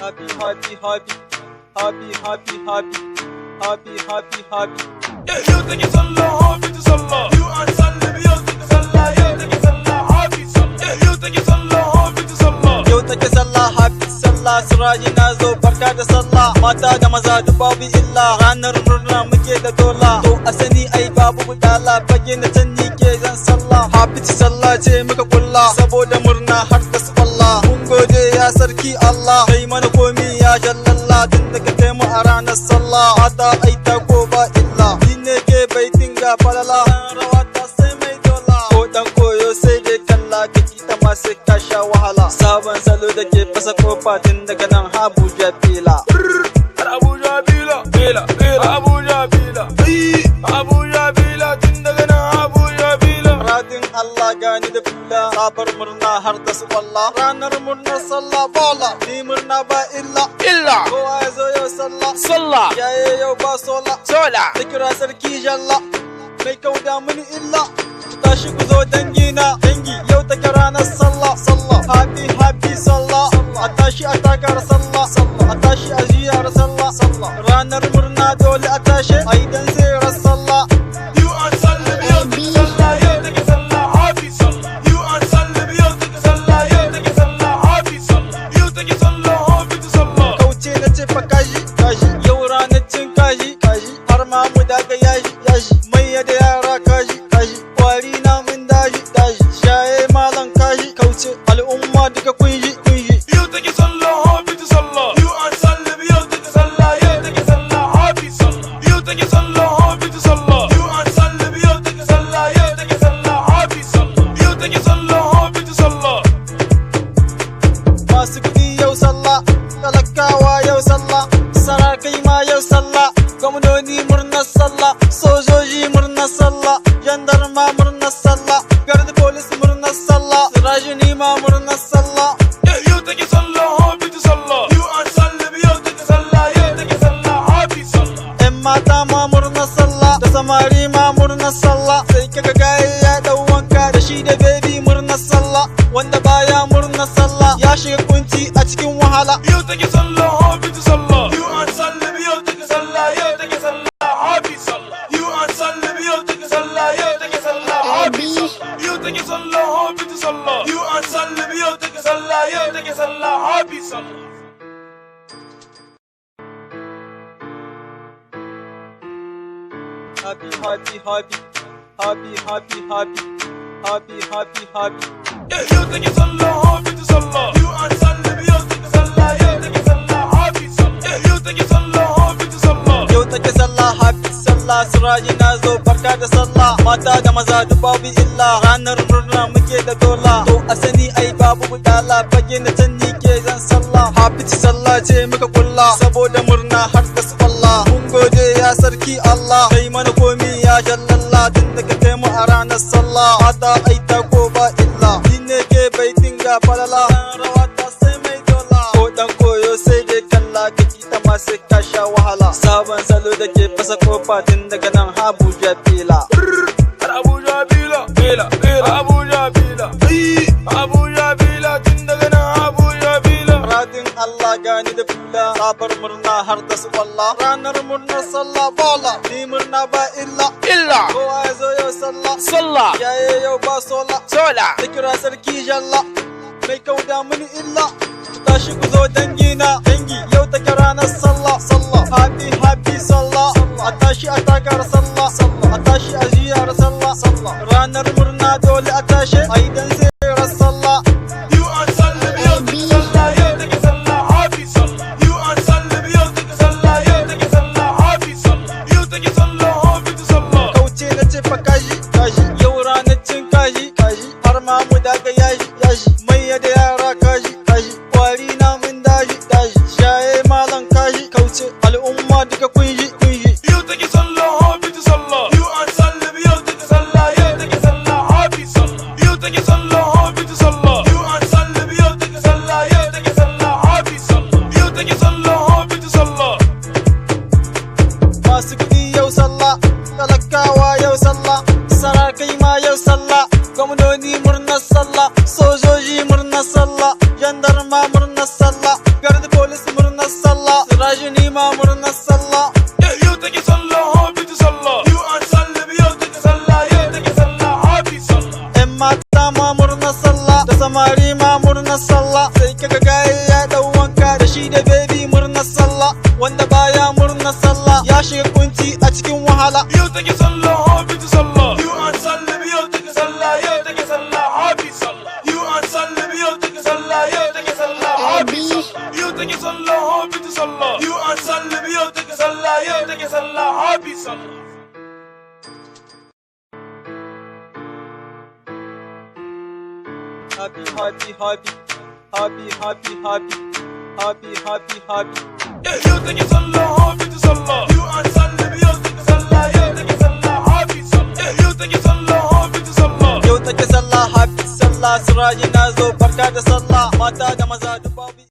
Happy, happy, happy, happy, happy, happy, happy, happy, happy. Yau take sallah, happy sallah. You are sallah, yau take sallah, yau take sallah, happy sallah. Yau take sallah, happy sallah. Yau take sallah, happy sallah. Siraji na zo barka da sallah. Mata da maza duk babu illa. Ranar murna muke da dola. To a sani ai babu budala. Fage na can ni ke zan sallah. Happy sallah ce muka kulla. Saboda murna har da su Allah. Mun gode ya sarki Allah. Kai mana komi ya jallalla. Tun da ka kai mu a ranar sallah. Mata ai ta ko ba illa. Ni ne ke bai dinga falala. Rawa ta sai mai dola. Ko dan koyo sai dai kalla. Kaki ta ma sai ka sha wahala. Sabon salo da ke fasa kofa tun daga nan Abuja fila. Abuja bila, bila, bila. Abuja bila, Abuja bila. Tun daga nan Abuja bila. Radin Allah gani da fila. Sabar murna har da su wallah. Ranar murnar sallah bola. Ni murna ba illa. Illa. Kowa ya zo yau sallah. Sallah. Yaye yau ba sola. Sola. Da kira sarki jalla. Mai kauda mini illa. Tashi ku zo dangina. Dangi yau take ranar sallah. Sallah. Happy happy sallah. A tashi a takar sallah. A tashi a ziyar sallah. Ranar murna dole a tashi. A idan ziyarar sallah. You are sallah, yau take sallah, yau take sallah, happy sallah. You are sallah, yau take sallah, yau take sallah, happy sallah. Yau take sallah, happy sallah. Kauce na ce fa kaji. Yau ranar cin kaji. Har ma mu daga yaji. Mai da yara kaji. Kwari na mun daji. Shaye malam kaji. Kauce al'umma duka kunji. Yau take sallah, happy sallah. You are sallah, yau take sallah, yau take sallah, happy sallah. Yau take sallah, happy sallah. You are sallah, yau take sallah, yau take sallah, happy sallah. Yau take sallah, happy sallah. Masu kudi yau sallah. Talakawa yau sallah. Sarakai ma yau sallah. Gwamnoni murnar sallah. Sojoji murnar sallah. Jandarma murnar sallah. Garda polis murnar sallah. Sirajini ma murnar sallah. Yau take sallah, happy sallah. You are sallah, yau take sallah, yau take sallah, happy sallah. Yan mata ma murnar sallah. Da samari ma murnar sallah. Sai kaga gaye ya dau wanka da shi da baby murnar sallah. Wanda baya murnar sallah ya shiga kunci a cikin wahala. Yau take sallah, happy sallah. You are sallah, yau take sallah, yau take sallah, happy sallah. You are sallah, yau take sallah, yau take sallah, happy sallah. Yau take sallah, happy sallah. You are sallah, yau take sallah, yau take sallah, happy sallah. Happy, happy, happy, happy, happy, happy, happy, happy, happy. Yau take sallah, happy sallah. You are sallah, yau take sallah, yau take sallah, happy sallah. Yau take sallah, happy sallah. Yau take sallah, happy sallah. Siraji na zo barka da sallah. Mata da maza duk babu illa. Ranar murna muke da dola. To a sani ai babu budala. Fage na can ni ke zan sallah. Happy sallah ce muka kulla. Saboda murna har da su Allah. Mun gode ya sarki Allah. Kai mana komi ya jallalla. Tun da ka kai mu a ranar sallah. Mata ai ta ko ba illa. Ni ne ke bai dinga falala. Rawa ta sai mai dola. Ko dan koyo sai dai kalla. Kaki ta ma sai ka sha wahala. Sabon salo da ke fasa kofa tun daga nan Abuja fila. Abuja bila, bila, bila. Abuja bila, Abuja bila. Tun daga nan Abuja bila. Radin Allah gani da fila. Sabar murna har da su wallah. Ranar murnar sallah bola. Ni murna ba illa. Illa. Kowa ya zo yau sallah. Sallah. Yaye yau ba sola. Sola. Da kira sarki jalla. Mai kauda mini illa. Tashi ku zo dangina. Dangi yau take ranar sallah. Happy happy sallah. A tashi a takar sallah. A tashi a ziyar sallah. Ranar murna dole a tashi. A idan ziyarar sallah. You are sallah, yau take sallah, yau take sallah, happy sallah. You are sallah, yau take sallah, yau take sallah, happy sallah. Yau take sallah, happy sallah. Kauce na ce fa kaji. Yau ranar cin kaji. Har ma mu daga yaji. Mai da yara kaji. Kwari na mun daji. Shaye malam kaji. Kauce al'umma duka kunji. Yau take sallah, happy sallah. You are sallah, yau take sallah, yau take sallah, happy sallah. Yau take sallah, happy sallah. You are sallah, yau take sallah, yau take sallah, happy sallah. Yau take sallah, happy sallah. Masu kudi yau sallah. Talakawa yau sallah. Sarakai ma yau sallah. Gwamnoni murnar sallah. Sojoji murnar sallah. sallah, happy sallah. Happy, happy, happy, happy, happy, happy, happy, happy, happy. Yau take sallah, happy to sallah. You and sallah, yau take sallah, yau take sallah, happy sallah. Yau take sallah, happy to sallah. Yau take sallah, happy sallah. Siraji na zo barka da sallah. Mata da maza duba.